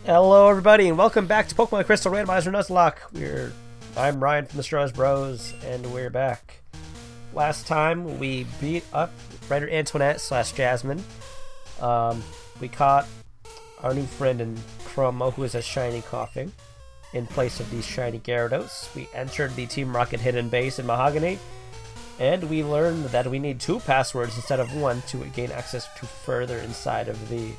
Hello everybody and welcome back to Pokemon Crystal Randomizer Nuzlocke. I'm Ryan from the Stars Bros and we're back. Last time we beat up Writer Antoinette / Jasmine. We caught our new friend in Chromo who is a shiny Coughing in place of these shiny Gyarados. We entered the Team Rocket hidden base in Mahogany and we learned that we need 2 passwords instead of 1 to gain access to further inside of the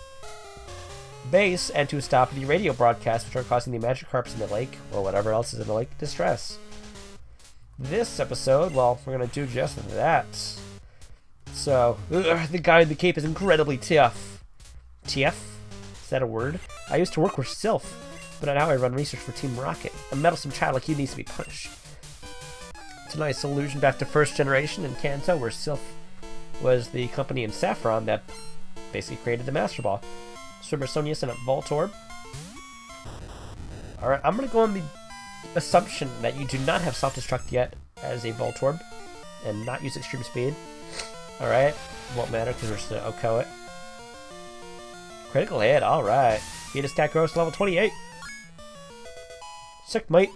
base and to stop the radio broadcasts which are causing the Magikarps in the lake, or whatever else is in the lake, distress. This episode, well, we're going to do just that. So, the guy in the cape is incredibly tough. TF? Is that a word? I used to work with Sylph, but now I run research for Team Rocket. A meddlesome child like you needs to be punished. It's a nice allusion back to first generation in Kanto, where Sylph was the company in Saffron that basically created the Master Ball. Supersonius and a Voltorb. Alright, I'm going to go on the assumption that you do not have self-destruct yet as a Voltorb and not use extreme speed. Alright, won't matter because we're just going to OHKO it. Critical hit, alright. Beat his stat gross to level 28. Sick, mate.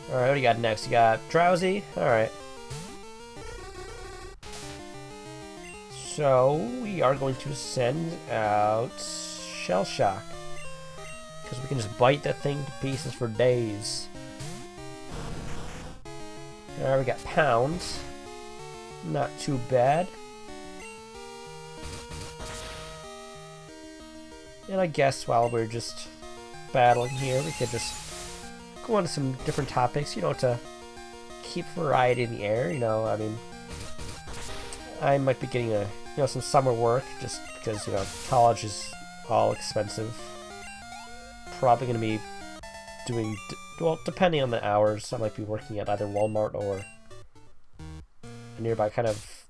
Alright, what do you got next? You got Drowsy? Alright. So, we are going to send out Shell Shock. Because we can just bite that thing to pieces for days. Alright, we got Pounds. Not too bad. And I guess while we're just battling here, we could just go on to some different topics, you know, to keep variety in the air. You know, I mean, I might be getting some summer work just because, college is all expensive. Probably going to be doing, well, depending on the hours, I might be working at either Walmart or a nearby kind of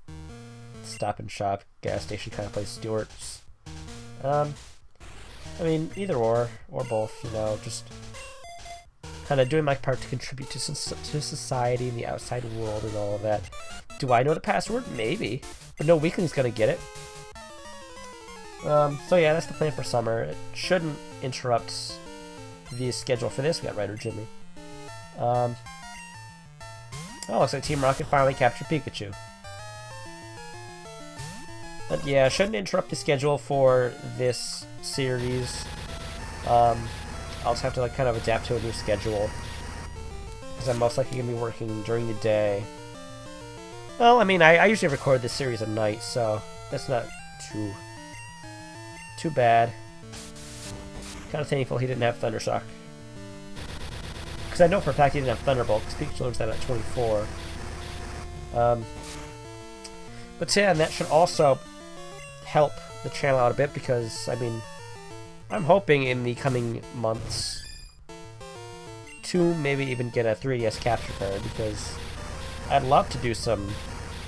stop and shop, gas station kind of place, Stewart's. I mean, either or both, just kind of doing my part to contribute to society and the outside world and all of that. Do I know the password? Maybe. But no weakling's gonna get it. So yeah, that's the plan for summer. It shouldn't interrupt the schedule for this. We got Ryder Jimmy. Oh, looks like Team Rocket finally captured Pikachu. But yeah, shouldn't interrupt the schedule for this series. I'll just have to kind of adapt to a new schedule. Because I'm most likely going to be working during the day. Well, I mean, I usually record this series at night, so that's not too bad. Kind of thankful he didn't have Thundershock. Because I know for a fact he didn't have Thunderbolt, because Pikachu learns that at 24. But yeah, and that should also help the channel out a bit, because, I mean, I'm hoping in the coming months to maybe even get a 3DS capture card, because I'd love to do some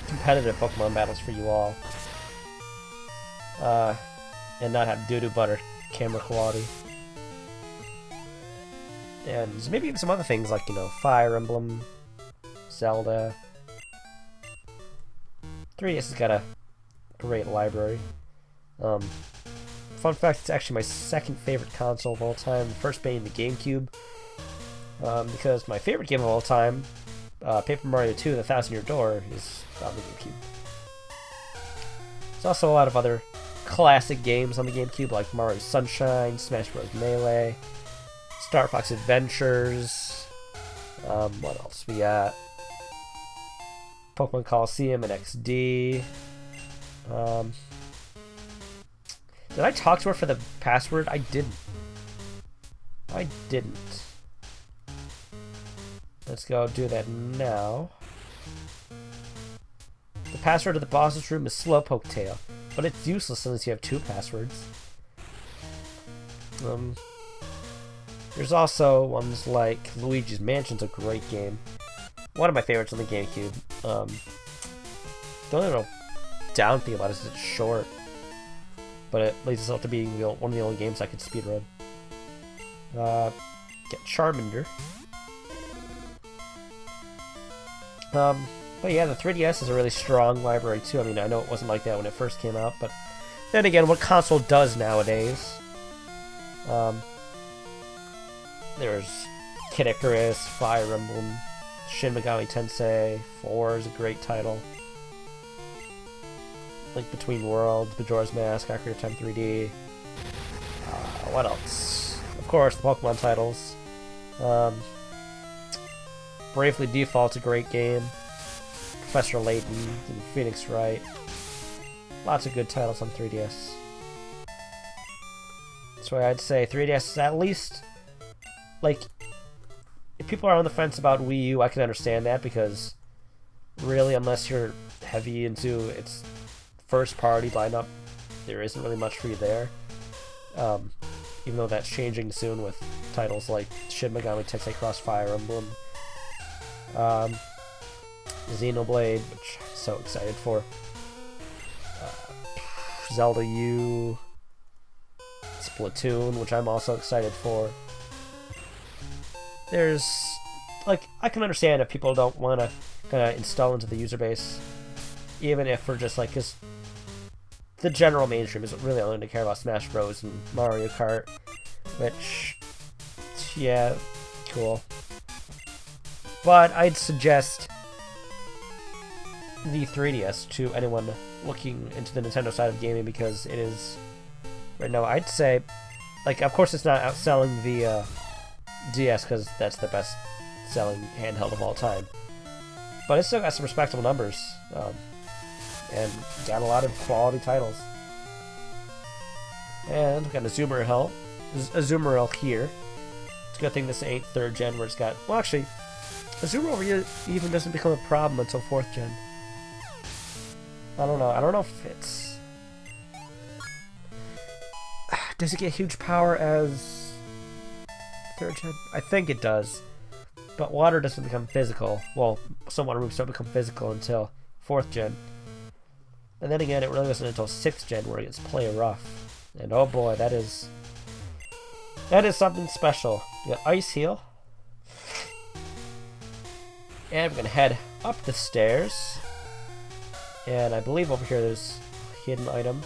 competitive Pokemon battles for you all. And not have doo-doo butter camera quality. And maybe even some other things like, Fire Emblem, Zelda. 3DS has got a great library. Fun fact, it's actually my second favorite console of all time, the first being the GameCube. Because my favorite game of all time, Paper Mario 2, The 1,000-Year Door, is on the GameCube. There's also a lot of other classic games on the GameCube, like Mario Sunshine, Smash Bros. Melee, Star Fox Adventures, what else we got? Pokemon Coliseum and XD. Did I talk to her for the password? I didn't. Let's go do that now. The password to the boss's room is Slowpoke Tail, but it's useless unless you have 2 passwords. There's also ones like Luigi's Mansion's a great game. One of my favorites on the GameCube. The only real down thing about it is it's short, but it leads itself to being one of the only games I can speedrun. Get Charmander. But yeah, the 3DS is a really strong library too. I mean, I know it wasn't like that when it first came out, but then again, what console does nowadays? There's Kid Icarus, Fire Emblem, Shin Megami Tensei 4 is a great title. Link Between Worlds, Majora's Mask, Ocarina of Time 3D. What else? Of course, the Pokemon titles. Bravely Default's a great game. Professor Layton and Phoenix Wright. Lots of good titles on 3DS. That's why I'd say 3DS is at least, like, if people are on the fence about Wii U, I can understand that, because really, unless you're heavy into its first-party lineup, there isn't really much for you there. Even though that's changing soon with titles like Shin Megami Tensei Cross Fire Emblem, Xenoblade, which I'm so excited for, Zelda U, Splatoon, which I'm also excited for. There's, like, I can understand if people don't want to kind of install into the user base, even if we're just like, because the general mainstream isn't really only to care about Smash Bros. And Mario Kart, which, yeah, cool. But I'd suggest the 3DS to anyone looking into the Nintendo side of gaming, because it is, right now, I'd say, like, of course it's not outselling the DS, because that's the best selling handheld of all time. But it's still got some respectable numbers, and got a lot of quality titles. And we've got a Azumarill here. It's a good thing this ain't 3rd gen, where it's got, well, actually, Azumarill even doesn't become a problem until 4th gen. I don't know if it's... Does it get huge power as 3rd gen? I think it does. But water doesn't become physical. Well, some water moves don't become physical until 4th gen. And then again, it really wasn't until 6th gen where it gets play rough. And oh boy, that is something special. We got Ice Heal. And we're gonna head up the stairs. And I believe over here there's a hidden item.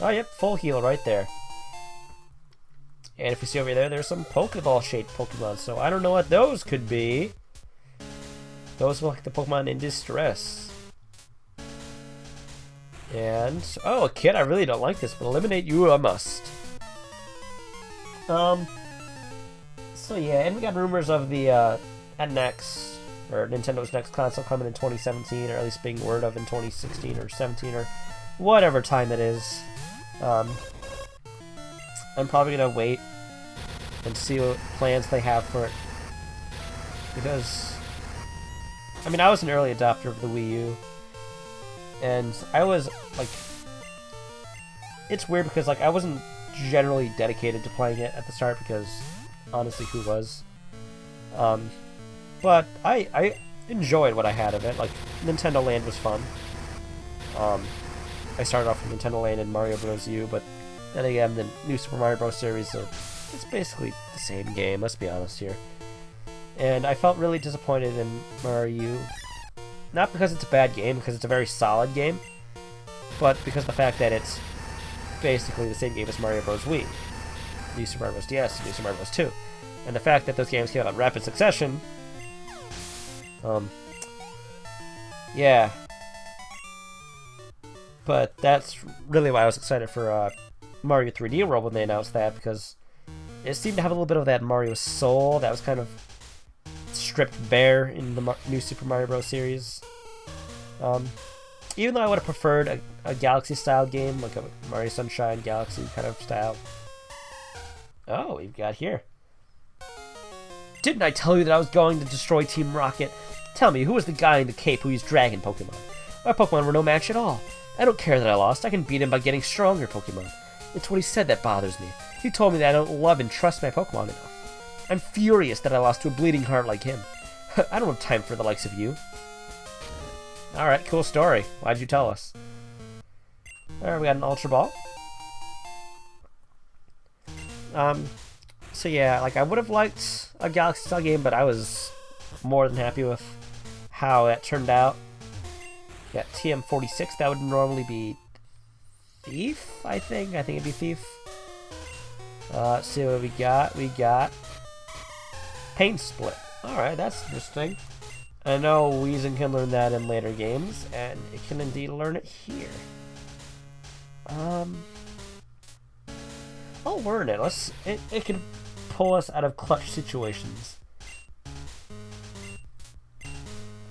Oh, yep, full heal right there. And if you see over there, there's some Pokeball-shaped Pokemon, so I don't know what those could be. Those look like the Pokemon in distress. And, oh, a kid, I really don't like this, but eliminate you a must. So yeah, and we got rumors of the NX, or Nintendo's next console coming in 2017, or at least being word of in 2016 or 17 or whatever time it is. I'm probably gonna wait and see what plans they have for it, because I mean, I was an early adopter of the Wii U, and I was like, it's weird because like I wasn't generally dedicated to playing it at the start, because honestly, who was? But I enjoyed what I had of it. Like, Nintendo Land was fun. I started off with Nintendo Land and Mario Bros. U, but then again, the new Super Mario Bros. Series, it's basically the same game, let's be honest here. And I felt really disappointed in Mario U. Not because it's a bad game, because it's a very solid game, but because of the fact that it's basically the same game as Mario Bros. Wii, New Super Mario Bros. DS, and New Super Mario Bros. 2. And the fact that those games came out in rapid succession, yeah. But that's really why I was excited for Mario 3D World when they announced that, because it seemed to have a little bit of that Mario soul that was kind of stripped bare in the new Super Mario Bros. Series. Even though I would have preferred a Galaxy-style game, like a Mario Sunshine Galaxy kind of style. Oh, we've got here. Didn't I tell you that I was going to destroy Team Rocket? Tell me, who was the guy in the cape who used Dragon Pokemon? My Pokemon were no match at all. I don't care that I lost. I can beat him by getting stronger Pokemon. It's what he said that bothers me. He told me that I don't love and trust my Pokemon enough. I'm furious that I lost to a bleeding heart like him. I don't have time for the likes of you. Alright, cool story. Why'd you tell us? Alright, we got an Ultra Ball. So yeah, like I would have liked a Galaxy-style game, but I was more than happy with how it turned out. Got TM46, that would normally be Thief, I think. I think it'd be Thief. Let's see what we got. We got Paint Split. Alright, that's interesting. I know Weezing can learn that in later games, and it can indeed learn it here. I'll learn it. It can pull us out of clutch situations.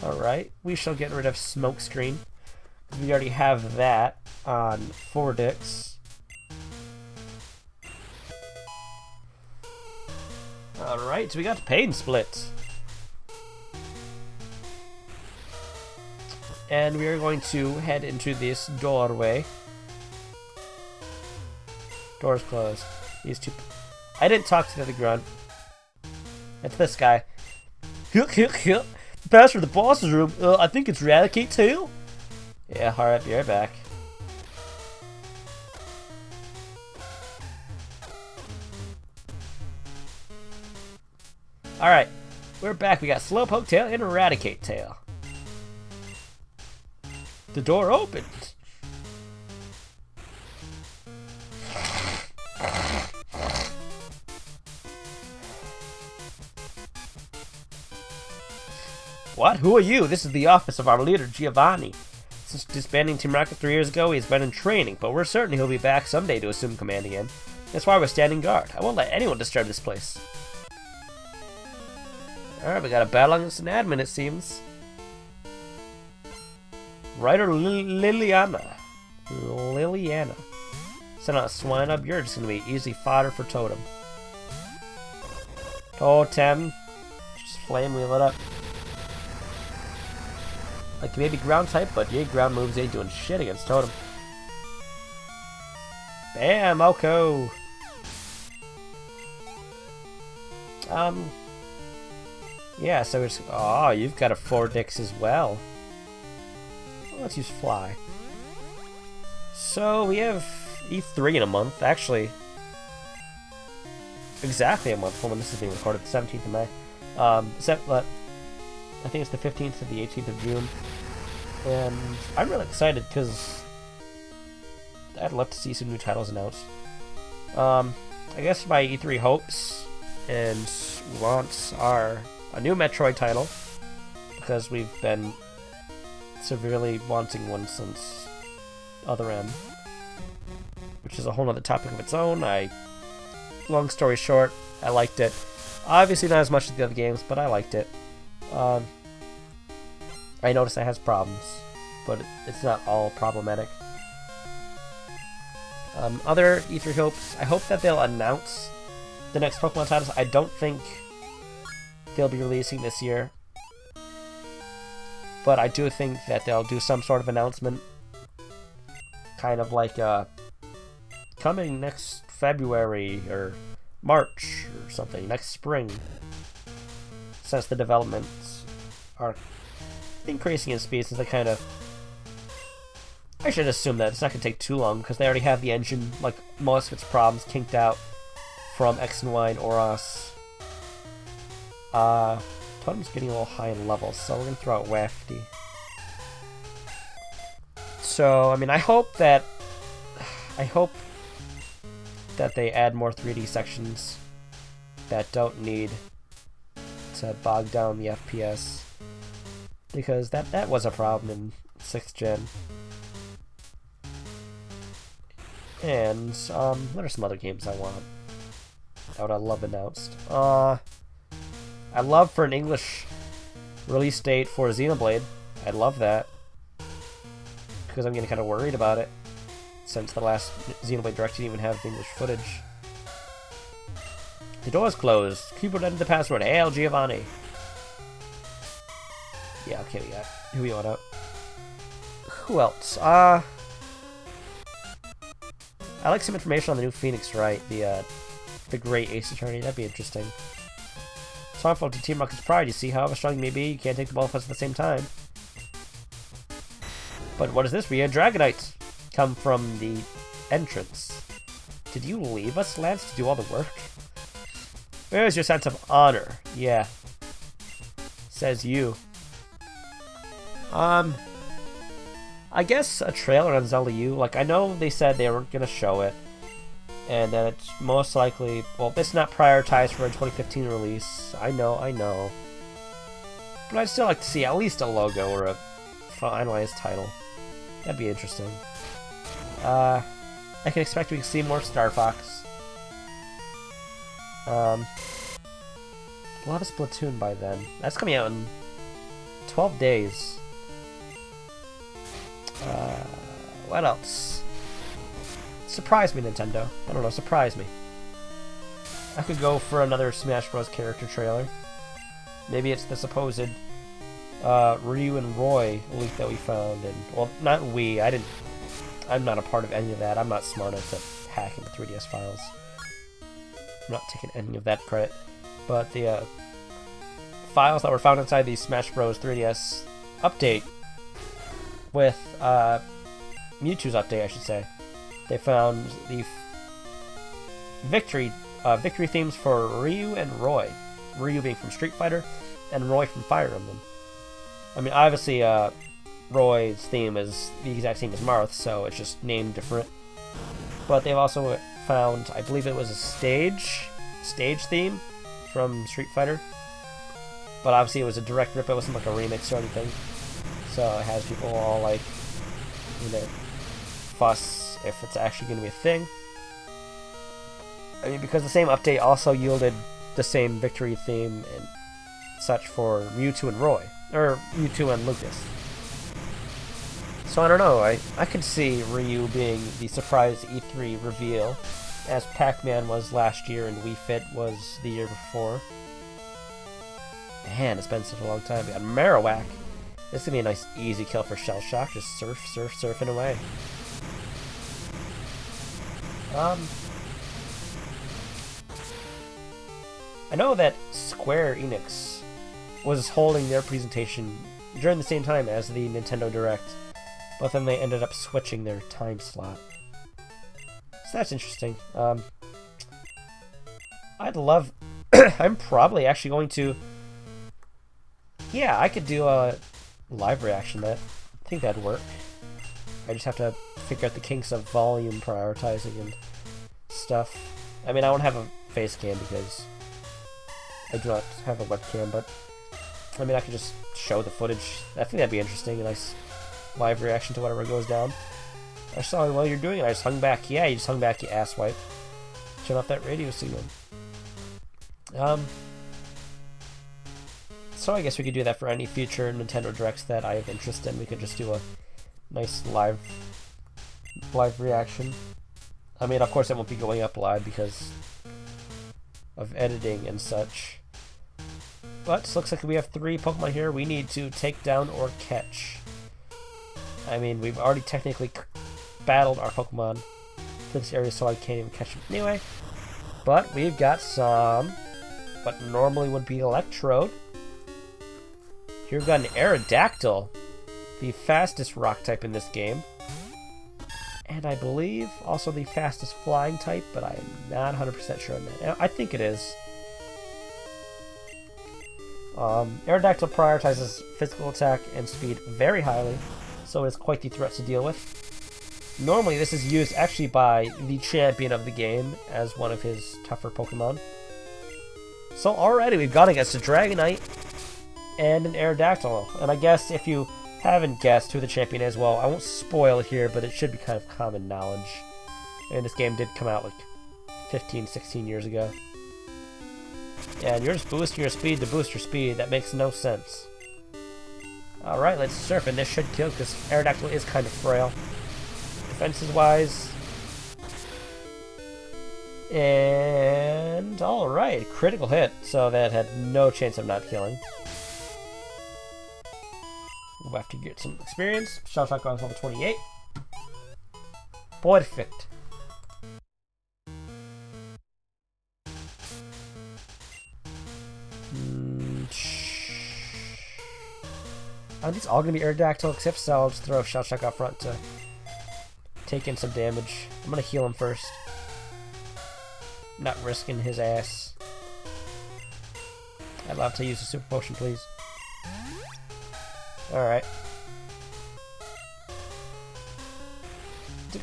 Alright, we shall get rid of Smokescreen. We already have that on 4-Dix. Alright, so we got Paint Split. And we are going to head into this doorway. Door's closed. These two... I didn't talk to the grunt. It's this guy. The pass for the boss's room. I think it's Eradicate Tail. Yeah, alright, be right back. Alright, we're back. We got Slowpoke Tail and Eradicate Tail. The door opened. What? Who are you? This is the office of our leader, Giovanni. Since disbanding Team Rocket 3 years ago, he's been in training, but we're certain he'll be back someday to assume command again. That's why we're standing guard. I won't let anyone disturb this place. Alright, we got a battle against an admin, it seems. Writer Liliana. Send out a swine up, you're just gonna be easy fodder for Totem. Totem. Just flame wheel it up. Like maybe ground type, but yeah, ground moves ain't doing shit against Totem. Bam, Oko. Yeah, so it's... Oh, you've got a 4-Dix as well. Well, let's use Fly. So, we have E3 in a month. Actually, exactly a month from when this is being recorded, the 17th of May. I think it's the 15th to the 18th of June. And I'm really excited because I'd love to see some new titles announced. I guess my E3 hopes and wants are a new Metroid title, because we've been severely wanting one since Other M, which is a whole other topic of its own. Long story short, I liked it. Obviously not as much as the other games, but I liked it. I noticed it has problems, but it's not all problematic. Other E3 hopes, I hope that they'll announce the next Pokemon titles. I don't think they'll be releasing this year, but I do think that they'll do some sort of announcement, kind of like coming next February or March or something, next spring, since the developments are increasing in speed. Since they kind of, I should assume that it's not going to take too long, because they already have the engine, like most of its problems, kinked out from X and Y and Oros. Totem's getting a little high in levels, so we're going to throw out Wafty. So, I mean, I hope that they add more 3D sections that don't need to bog down the FPS, because that was a problem in 6th gen. And what are some other games I want? I would love announced. I'd love for an English release date for Xenoblade. I'd love that, because I'm getting kind of worried about it, since the last Xenoblade Direct didn't even have English footage. The door's closed. Keyboard entered the password. Hail Giovanni. Yeah, okay, we got who we want out. Who else? I'd like some information on the new Phoenix Wright, the Great Ace Attorney. That'd be interesting. It's harmful to Team Rocket's pride. You see, however strong you may be, you can't take the both of us at the same time. But what is this? We had Dragonites come from the entrance. Did you leave us, Lance, to do all the work? Where's your sense of honor? Yeah. Says you. I guess a trailer on Zelda U. Like, I know they said they weren't gonna show it, and that it's most likely, well, it's not prioritized for a 2015 release. I know. But I'd still like to see at least a logo or a finalized title. That'd be interesting. I can expect we can see more Star Fox. We'll have a Splatoon by then. That's coming out in 12 days. What else? Surprise me, Nintendo. I don't know, surprise me. I could go for another Smash Bros. Character trailer. Maybe it's the supposed Ryu and Roy leak that we found, and well, not we. I'm not a part of any of that. I'm not smart enough to hack into 3DS files. I'm not taking any of that credit. But the files that were found inside the Smash Bros. 3DS update with Mewtwo's update, I should say. They found the victory themes for Ryu and Roy. Ryu being from Street Fighter, and Roy from Fire Emblem. I mean, obviously, Roy's theme is the exact same as Marth, so it's just named different. But they've also found, I believe it was a stage theme from Street Fighter. But obviously it was a direct rip, it wasn't like a remix or anything. So it has people all like, you know, fuss if it's actually going to be a thing. I mean, because the same update also yielded the same victory theme and such for Mewtwo and Roy. Or Mewtwo and Lucas. So I don't know, I could see Ryu being the surprise E3 reveal, as Pac-Man was last year and Wii Fit was the year before. Man, it's been such a long time. We got Marowak. This is going to be a nice easy kill for Shell Shock. Just surfing away. I know that Square Enix was holding their presentation during the same time as the Nintendo Direct, but then they ended up switching their time slot. So that's interesting. I'd love... I'm probably actually going to... Yeah, I could do a live reaction to that. I think that'd work. I just have to figure out the kinks of volume prioritizing and stuff. I mean, I won't have a face cam because I do not have a webcam, but I mean, I could just show the footage. I think that'd be interesting, a nice live reaction to whatever goes down. I saw it while you're doing it, I just hung back. Yeah, you just hung back, you asswipe. Turn off that radio signal. So I guess we could do that for any future Nintendo Directs that I have interest in. We could just do a nice live reaction. I mean, of course, it won't be going up live because of editing and such. But it looks like we have 3 Pokemon here we need to take down or catch. I mean, we've already technically battled our Pokemon for this area, so I can't even catch them anyway. But we've got some what normally would be Electrode. Here we've got an Aerodactyl, the fastest rock type in this game. And I believe also the fastest flying type, but I am not 100% sure on that. I think it is. Aerodactyl prioritizes physical attack and speed very highly, so it is quite the threat to deal with. Normally this is used actually by the champion of the game as one of his tougher Pokemon. So already we've gone against a Dragonite and an Aerodactyl, and I guess if you haven't guessed who the champion is, well, I won't spoil it here, but it should be kind of common knowledge. And this game did come out like 15, 16 years ago. And you're just boosting your speed to boost your speed. That makes no sense. Alright, let's surf, and this should kill, because Aerodactyl is kind of frail. Defenses-wise. And... alright, critical hit, so that had no chance of not killing. We'll have to get some experience. Shell Shock on level 28. Perfect. Are these all going to be Aerodactyl? Except so, I'll just throw Shell Shock up front to take in some damage. I'm going to heal him first. Not risking his ass. I'd love to use a super potion, please. Alright.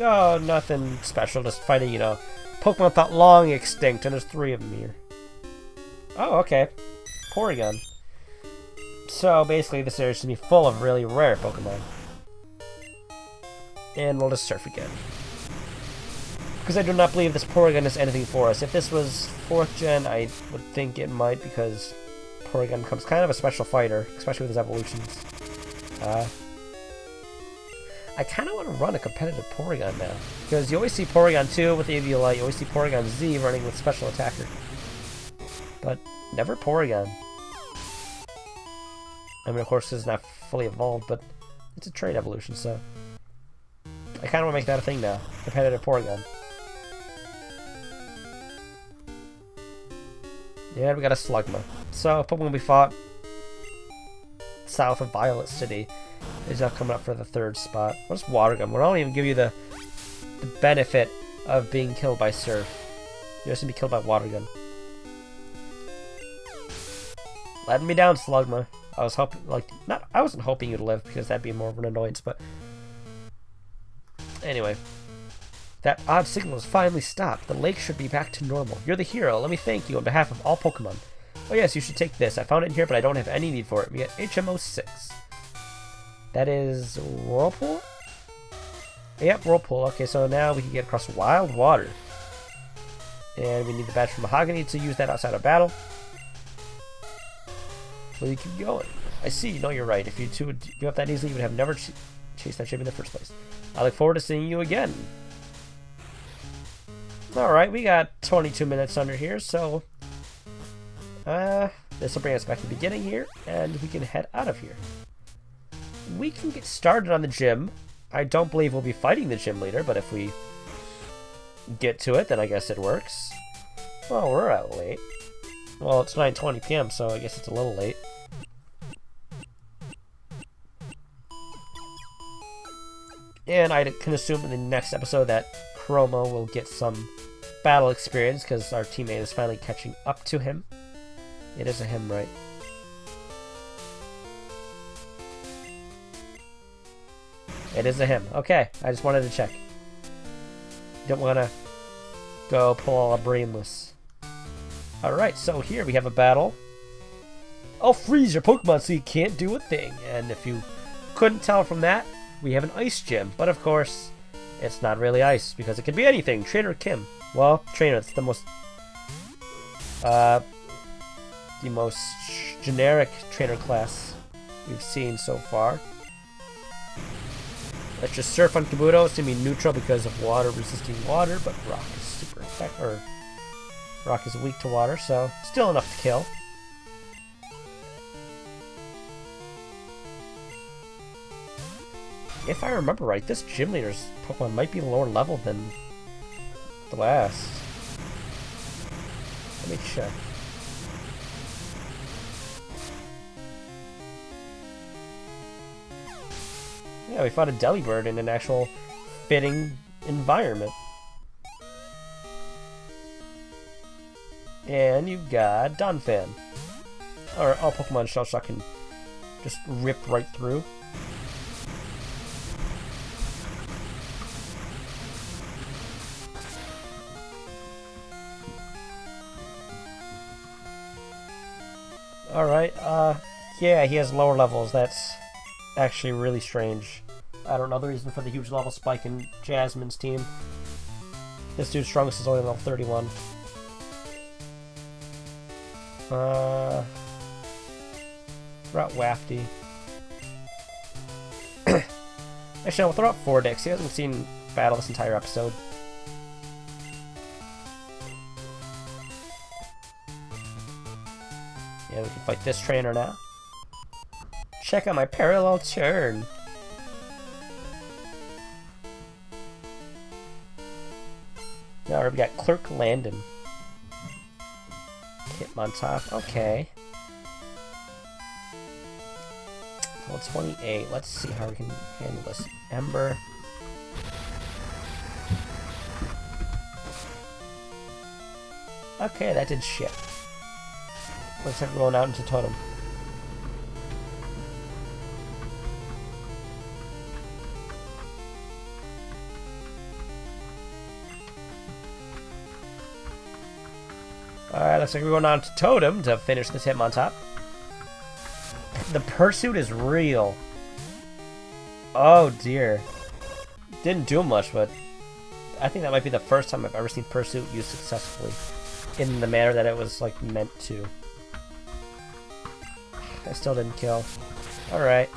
Oh, nothing special. Just fighting, you know, Pokemon thought long extinct, and there's 3 of them here. Oh, okay. Porygon. So basically, this area is going to be full of really rare Pokemon. And we'll just surf again. Because I do not believe this Porygon does anything for us. If this was 4th gen, I would think it might, because Porygon becomes kind of a special fighter, especially with his evolutions. I kind of want to run a competitive Porygon now, because you always see Porygon 2 with Eviolite, you always see Porygon Z running with Special Attacker. But never Porygon. I mean, of course, this is not fully evolved, but it's a trait evolution, so I kind of want to make that a thing now. Competitive Porygon. Yeah, we got a Slugma. So, Pokemon we fought south of Violet City is now coming up for the 3rd spot. What is Water Gun? We don't even give you the benefit of being killed by Surf. You're just gonna be killed by Water Gun. Letting me down, Slugma. I was hoping, like, I wasn't hoping you'd live, because that'd be more of an annoyance, but anyway. That odd signal has finally stopped. The lake should be back to normal. You're the hero. Let me thank you on behalf of all Pokemon. Oh yes, you should take this. I found it here, but I don't have any need for it. We get HMO 6. That is Whirlpool? Yep, Whirlpool. Okay, so now we can get across wild water. And we need the badge from Mahogany to use that outside of battle. So you keep going. I see. No, you're right. If you two would give up that easily, you would have never chased that ship in the first place. I look forward to seeing you again. Alright, we got 22 minutes under here, so this will bring us back to the beginning here, and we can head out of here. We can get started on the gym. I don't believe we'll be fighting the gym leader, but if we get to it, then I guess it works. Well, we're out late. Well, it's 9:20 p.m., so I guess it's a little late. And I can assume in the next episode that Chromo will get some battle experience, because our teammate is finally catching up to him. It is a him, right? It is a him. Okay, I just wanted to check. Don't want to go pull all brainless. Alright, so here we have a battle. I'll freeze your Pokemon so you can't do a thing. And if you couldn't tell from that, we have an ice gym. But of course, it's not really ice, because it could be anything. Trainer Kim. Well, Trainer, it's the most generic trainer class we've seen so far. Let's just surf on Kabuto. It's gonna be neutral because of water resisting water, but rock is super effective, or rock is weak to water, so still enough to kill. If I remember right, this gym leader's Pokemon might be lower level than the last. Let me check. Yeah, we fought a Delibird in an actual fitting environment. And you got Donphan. Or all Pokemon Shell Shock can just rip right through. Alright, yeah, he has lower levels. That's actually really strange. I don't know the reason for the huge level spike in Jasmine's team. This dude's strongest is only level 31. Throw out Wafty. Actually, we'll throw out Fordix. He hasn't seen battle this entire episode. Yeah, we can fight this trainer now. Check out my parallel turn. Now we got Clerk Landon. Hitmontop, okay. Level 28. Let's see how we can handle this. Ember. Okay, that did shit. Let's have everyone out into Totem. Alright, looks like we're going on to Totem to finish this Hitmontop. The Pursuit is real. Oh dear. Didn't do much, but I think that might be the first time I've ever seen Pursuit used successfully in the manner that it was like meant to. I still didn't kill. Alright.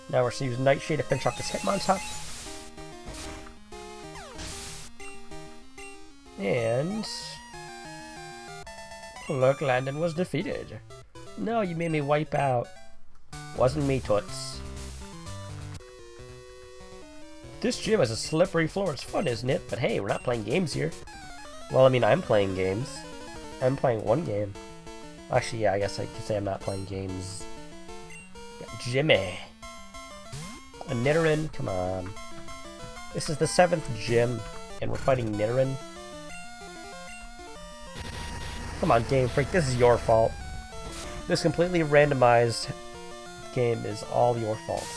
Now we're going to use Nightshade to finish off this Hitmontop. And... look, Landon was defeated. No, you made me wipe out. Wasn't me, Toots. This gym has a slippery floor. It's fun, isn't it? But hey, we're not playing games here. Well, I mean, I'm playing games. I'm playing one game. Actually, yeah, I guess I could say I'm not playing games. Jimmy. A Nidoran? Come on. This is the 7th gym, and we're fighting Nidoran. Come on, Game Freak, this is your fault. This completely randomized game is all your fault.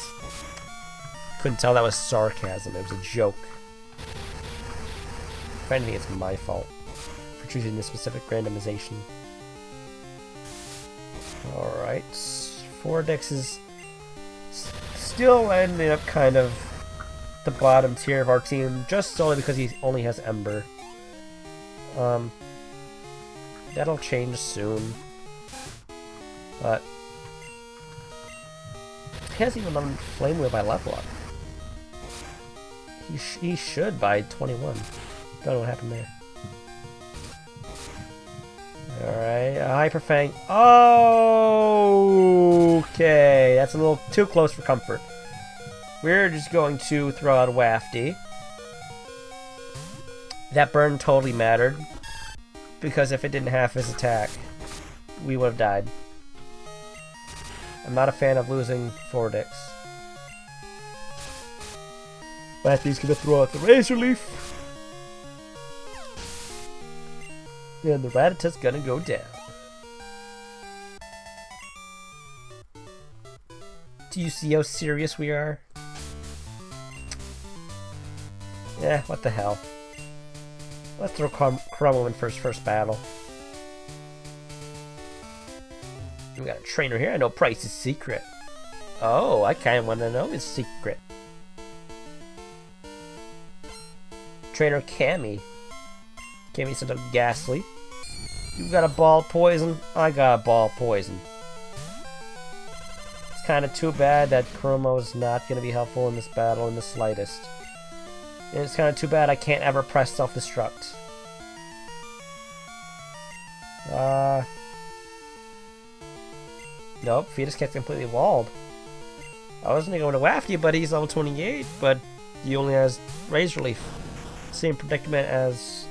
Couldn't tell that was sarcasm, it was a joke. If anything, it's my fault for choosing this specific randomization. Alright, Fordex is still ending up kind of the bottom tier of our team, just solely because he only has Ember. That'll change soon. But he hasn't even done Flame Wheel by level up. He should by 21. Don't know what happened there. Alright, Hyper Fang. Oh, okay, that's a little too close for comfort. We're just going to throw out Wafty. That burn totally mattered, because if it didn't have his attack, we would have died. I'm not a fan of losing Fordex. Wafty's gonna throw out the Razor Leaf. And the Rattata's gonna go down. Do you see how serious we are? Yeah, what the hell. Let's throw Crumble in first battle. We got a trainer here. I know Price's secret. Oh, I kind of want to know his secret. Trainer Cammy. Cammy sent up Ghastly. You got a ball poison. I got a ball poison. It's kind of too bad that Chromo's not going to be helpful in this battle in the slightest. And it's kind of too bad I can't ever press self-destruct. Nope, Fetus Cat's completely walled. I wasn't going to Wafty, but he's level 28, but he only has Razor Leaf. Same predicament as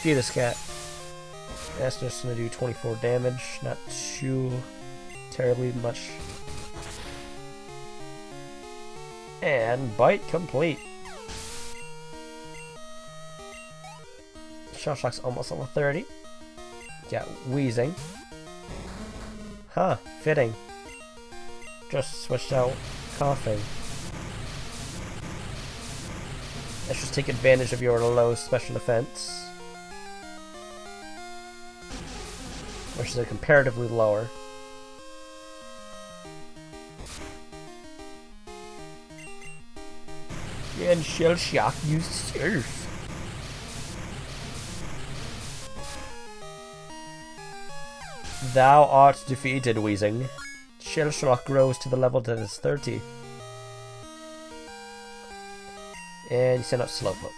Fetus Cat. That's just going to do 24 damage, not too terribly much. And Bite complete. Shell Shock's almost level 30. Got Wheezing. Huh, fitting. Just switched out Coughing. Let's just take advantage of your low special defense. Which is comparatively lower. And Shell Shock used Surf. Thou art defeated, Wheezing. Shell Shock grows to the level that is 30. And you send out Slowpoke.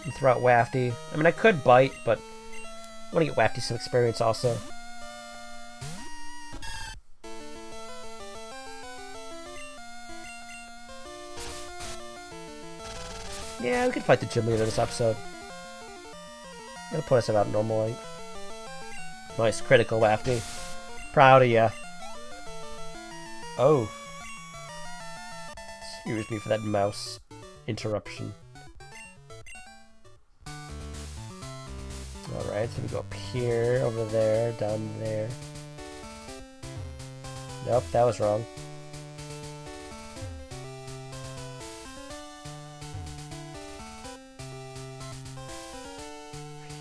And throw out Wafty. I mean, I could Bite, but I want to get Wafty some experience also. Yeah, we can fight the gym leader this episode. It'll put us about normal length. Nice critical, Wafty. Proud of ya. Oh. Excuse me for that mouse interruption. Alright, so we go up here, over there, down there. Nope, that was wrong.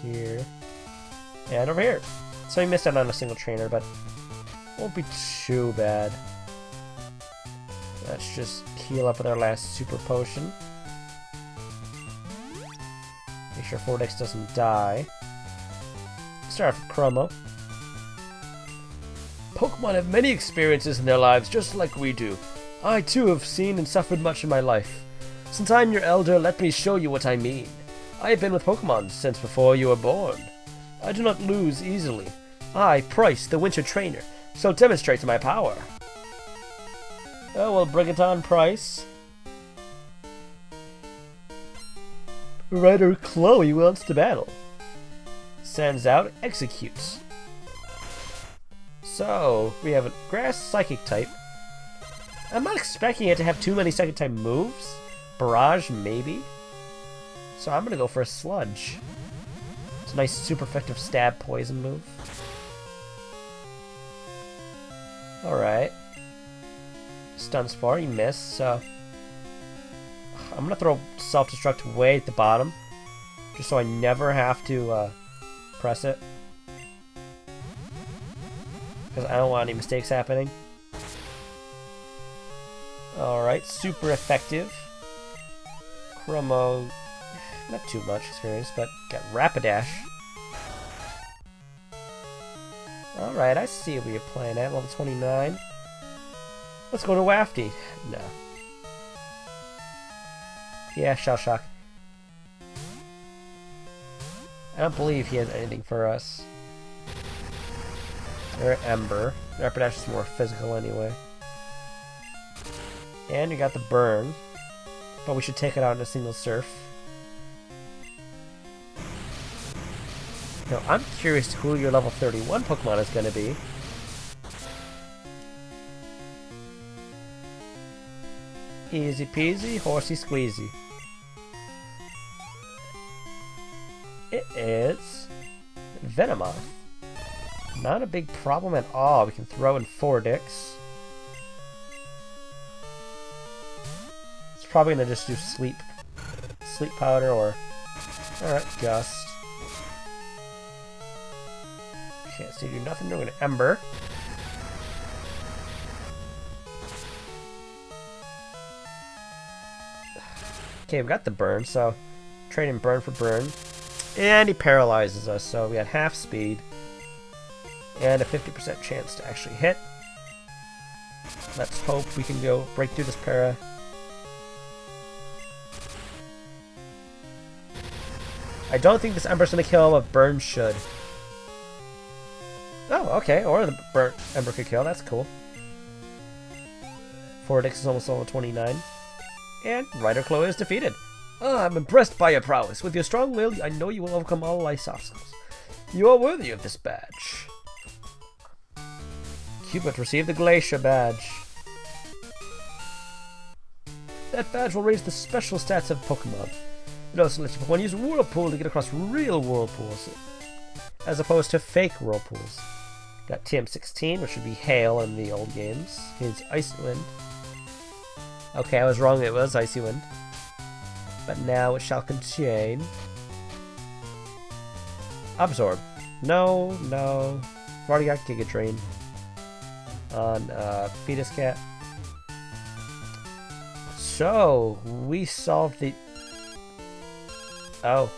Here. And over here. So we missed out on a single trainer, but won't be too bad. Let's just heal up with our last super potion. Make sure Vortex doesn't die. Start with Chromo. Pokemon have many experiences in their lives just like we do. I too have seen and suffered much in my life. Since I'm your elder, let me show you what I mean. I have been with Pokemon since before you were born. I do not lose easily. I, Price, the Winter Trainer, shall demonstrate my power. Oh, well, bring it on, Price. Rider Chloe wants to battle. Sends out, executes. So, we have a Grass Psychic type. I'm not expecting it to have too many Psychic type moves. Barrage, maybe. So I'm gonna go for a Sludge. It's a nice, super effective stab poison move. Alright. Stun Spore, you missed, so I'm gonna throw Self-Destruct way at the bottom, just so I never have to press it. Because I don't want any mistakes happening. Alright, super effective. Chromo, not too much experience, but got Rapidash. Alright, I see where you're playing at, level 29. Let's go to Wafty. No. Yeah, Shell Shock. I don't believe he has anything for us. Or Ember. Rapidash is more physical anyway. And you got the Burn. But we should take it out in a single Surf. Now, I'm curious who your level 31 Pokemon is going to be. Easy peasy, horsey squeezy. It is Venomoth. Not a big problem at all. We can throw in Fortix. It's probably gonna just do sleep powder or alright, Gust. Okay, so you do nothing. We're gonna Ember. Okay, we got the Burn, so trade in Burn for Burn. And he paralyzes us, so we got half speed. And a 50% chance to actually hit. Let's hope we can go break through this para. I don't think this Ember's gonna kill him, but Burn should. Oh, okay, or the Ember could kill, that's cool. Fortix is almost level 29. And Rider Chloe is defeated. Oh, I'm impressed by your prowess. With your strong will, I know you will overcome all life's obstacles. You are worthy of this badge. Cupid received the Glacier badge. That badge will raise the special stats of Pokemon. It also lets Pokemon use Whirlpool to get across real whirlpools, as opposed to fake whirlpools. Got TM16, which would be Hail in the old games. Here's Icy Wind. Okay, I was wrong, it was Icy Wind. But now it shall contain Absorb. No, no. I've already got Giga Drain on Fetus Cat. So we solved the. Oh,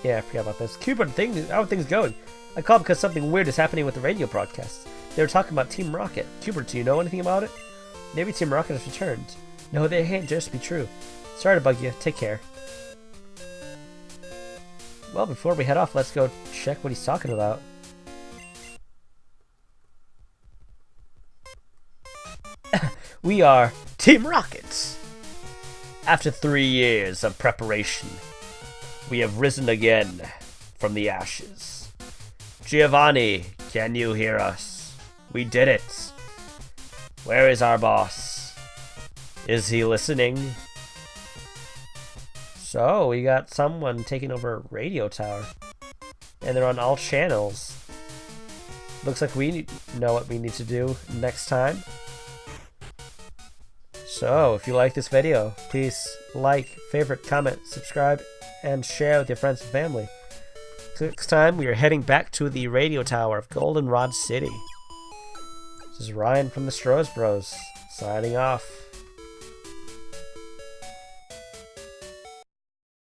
yeah, I forgot about this. Cupid, how are things going? I called because something weird is happening with the radio broadcasts. They were talking about Team Rocket. Cupid, do you know anything about it? Maybe Team Rocket has returned. No, they can't just be true. Sorry to bug you. Take care. Well, before we head off, let's go check what he's talking about. We are Team Rocket. After 3 years of preparation, we have risen again from the ashes. Giovanni, can you hear us? We did it. Where is our boss? Is he listening? So, we got someone taking over a radio tower. and they're on all channels. Looks like we know what we need to do next time. So, if you like this video, please like, favorite, comment, subscribe, and share with your friends and family. Next time, we are heading back to the radio tower of Goldenrod City. This is Ryan from the Strohs Bros, signing off.